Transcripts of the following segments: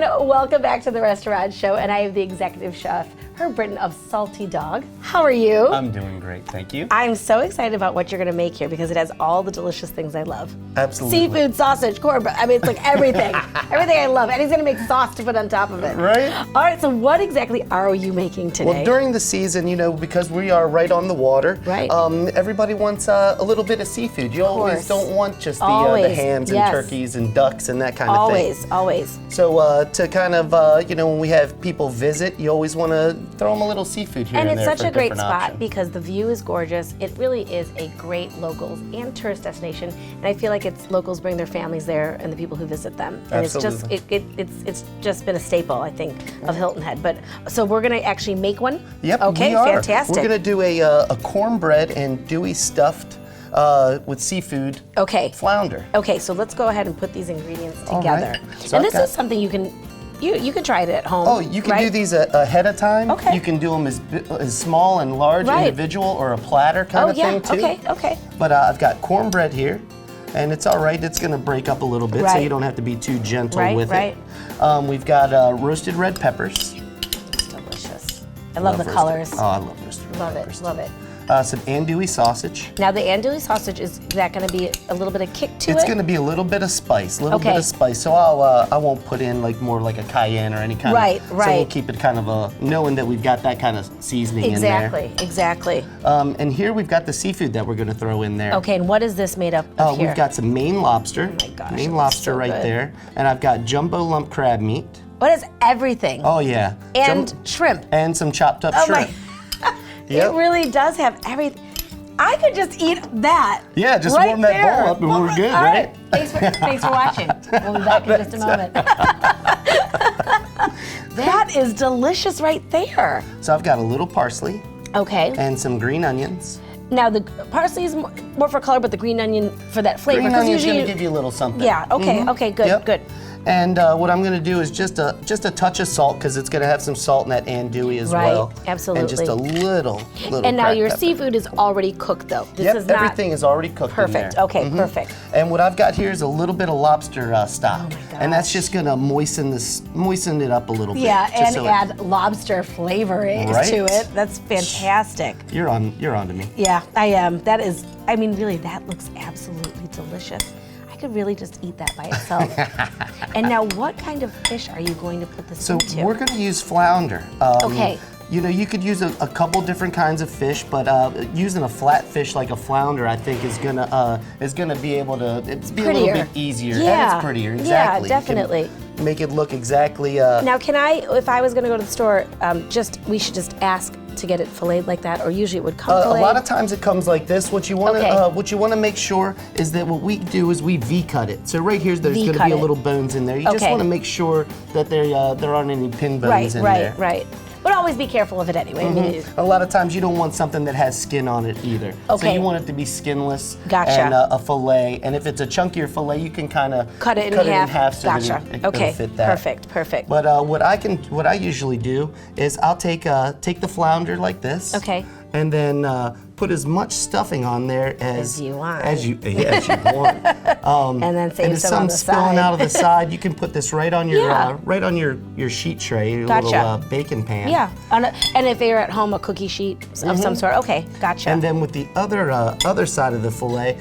everyone. Welcome back to the Restaurant Show, and I have the executive chef, Herb Britton of Salty Dog. How are you? I'm doing great, thank you. I'm so excited about what you're going to make here because it has all the delicious things I love. Absolutely. Seafood, sausage, cornbread. I mean, it's like everything. Everything I love. And he's going to make sauce to put on top of it. Right? All right, so what exactly are you making today? Well, during the season, you know, because we are right on the water, right. Everybody wants a little bit of seafood. You always don't want just the hams and turkeys and ducks and that kind of thing. Always. So to kind of, you know, when we have people visit, you always want to throw them a little seafood here and there. And it's such a great spot option. because the view is gorgeous. It really is a great locals and tourist destination, and I feel like it's locals bring their families there and the people who visit them. And Absolutely. it's just been a staple, I think, of Hilton Head. But so we're gonna actually make one. Yep. Okay. We are. Fantastic. We're gonna do a cornbread and dewy stuffed with seafood. Okay. Flounder. Okay. So let's go ahead and put these ingredients All together. right. So And this is something you can. You can try it at home. Oh, you can do these ahead of time. Okay. You can do them as small and large, individual, or a platter kind of thing too. Okay. But I've got cornbread here, and it's all right. It's going to break up a little bit, so you don't have to be too gentle with it. We've got roasted red peppers. It's delicious. I love the colors. Oh, I love roasted red peppers. Love it. Some andouille sausage. Now the andouille sausage, is that going to be a little bit of kick to it? It's going to be a little bit of spice, So I won't put in more like a cayenne or any kind of. So we'll keep it kind of knowing that we've got that kind of seasoning in there. Exactly. And here we've got the seafood that we're going to throw in there. Okay, and what is this made up of here? We've got some Maine lobster. Oh my gosh, Maine lobster right there. And I've got jumbo lump crab meat. What is everything? Oh yeah. And shrimp. And some chopped up shrimp. It really does have everything. I could just eat that. Yeah, just warm that bowl up and we're good, right? Thanks for watching. We'll be back in just a moment. That is delicious right there. So I've got a little parsley. Okay. And some green onions. Now the parsley is more for color, but the green onion for that flavor. Green onion is going to give you a little something. Yeah. Okay. Okay. Good. Good. And what I'm going to do is just a touch of salt because it's going to have some salt in that andouille as well. Right. Absolutely. And just a little. And now your pepper. seafood is already cooked, though. This is not everything is already cooked. Perfect. In there. Okay. Perfect. And what I've got here is a little bit of lobster stock, Oh my gosh. and that's just going to moisten it up a little bit. Yeah, and add lobster flavorings to it. That's fantastic. You're on to me. Yeah, I am. That is. I mean, really, that looks absolutely delicious. I could really just eat that by itself. And now, what kind of fish are you going to put this into? So we're going to use flounder. Okay. You know, you could use a couple different kinds of fish, but using a flat fish like a flounder, I think is gonna be able to be a little bit easier. Yeah. And it's prettier. Exactly. Yeah, definitely. You can make it look exactly. Now, can I, if I was going to go to the store, we should just ask to get it filleted like that, or usually it would come filleted? A lot of times it comes like this. What you want to make sure is that what we do is we V-cut it. So right here, there's going to be a little bones in there. You just want to make sure that there aren't any pin bones in there. Right. But always be careful of it anyway. I mean, a lot of times you don't want something that has skin on it either. So you want it to be skinless. Gotcha. And a fillet. And if it's a chunkier fillet, you can kind of cut it in half so that it'll fit that. Perfect. But what I usually do is I'll take the flounder like this. Okay. And then put as much stuffing on there as you want. As you want. And then save some on the side. spilling out of the side, you can put this right on your sheet tray, your little baking pan. Yeah. And if you're at home, a cookie sheet of some sort. Okay, gotcha. And then with the other side of the fillet,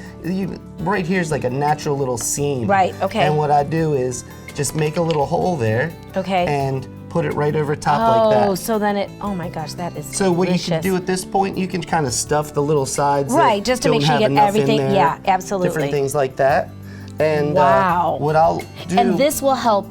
right here's like a natural little seam. Right. Okay. And what I do is just make a little hole there. Okay. And put it right over top like that. Oh, so then oh my gosh, that is So what delicious. you can do at this point, you can kind of stuff the little sides. Right, just to make sure you get everything. Yeah, absolutely. Different things like that. And what I'll do. And this will help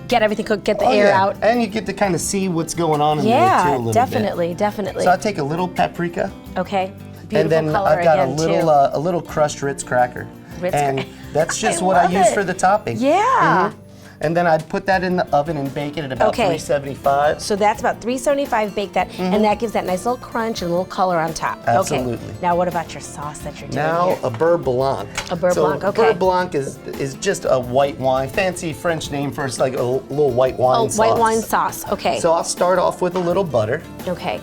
get everything cooked, get the air out. And you get to kind of see what's going on in there too a little bit. Definitely. So I take a little paprika. Okay. Beautiful and then color I've got again, a little crushed Ritz cracker. And that's just what I use for the topping. Yeah. And then I'd put that in the oven and bake it at about 375. So that's about 375, bake that, and that gives that nice little crunch and a little color on top. Absolutely. Okay. Now what about your sauce that you're doing Now here? a beurre blanc. A beurre blanc, okay. Beurre blanc is just a white wine, fancy French name for like a little white wine sauce. White wine sauce, okay. So I'll start off with a little butter. Okay.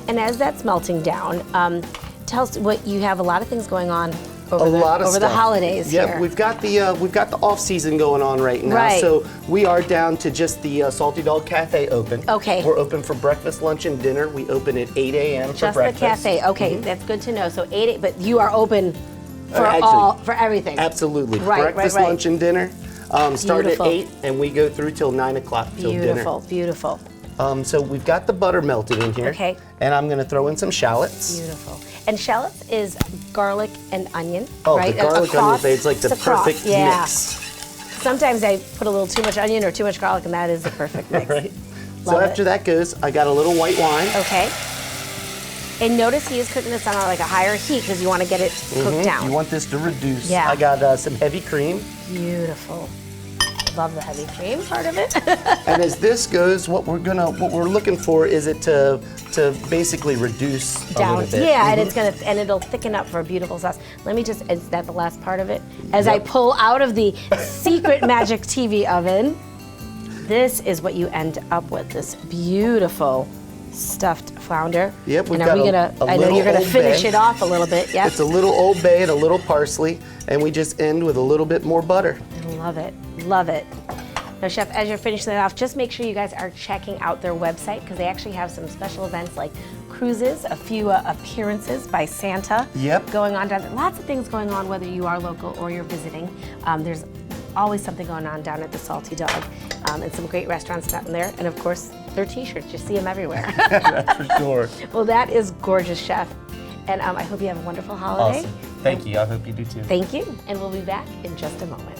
And as that's melting down, tell us what you have a lot of things going on over the stuff. holidays. Yep, here. we've got the off season going on right now. Right. So we are down to just the Salty Dog Cafe open. Okay. We're open for breakfast, lunch, and dinner. We open at 8 a.m. for Just breakfast. the cafe. Okay, that's good to know. So 8, but you are open for for everything. Absolutely. Right, breakfast, right. lunch, and dinner. Start at Beautiful. 8, and we go through till 9 o'clock till dinner. Beautiful, beautiful. So we've got the butter melted in here. Okay. And I'm going to throw in some shallots. Beautiful. And shallots is garlic and onion, Oh, right? the garlic onion, it's like the perfect mix. Sometimes I put a little too much onion or too much garlic, and that is the perfect mix. Right. Love So after that goes, I got a little white wine. Okay. And notice he is cooking this on like a higher heat because you want to get it cooked down. You want this to reduce. Yeah. I got some heavy cream. Beautiful. Love the heavy cream part of it. And as this goes, what we're looking for is it to basically reduce Down. a little bit. Yeah, and it'll thicken up for a beautiful sauce. Let me just, is that the last part of it? As I pull out of the secret magic TV oven, this is what you end up with, this beautiful stuffed flounder. Yep, we've and are got we gonna, a I know you're little gonna Old finish Bay. it off a little bit, yeah? It's a little Old Bay and a little parsley, and we just end with a little bit more butter. Love it, love it. Now, Chef, as you're finishing it off, just make sure you guys are checking out their website because they actually have some special events like cruises, a few appearances by Santa going on down there. Lots of things going on whether you are local or you're visiting. There's always something going on down at the Salty Dog and some great restaurants down there. And of course, their t-shirts, you see them everywhere. That's for sure. Well, that is gorgeous, Chef. And I hope you have a wonderful holiday. Awesome. Thank you. I hope you do too. Thank you. And we'll be back in just a moment.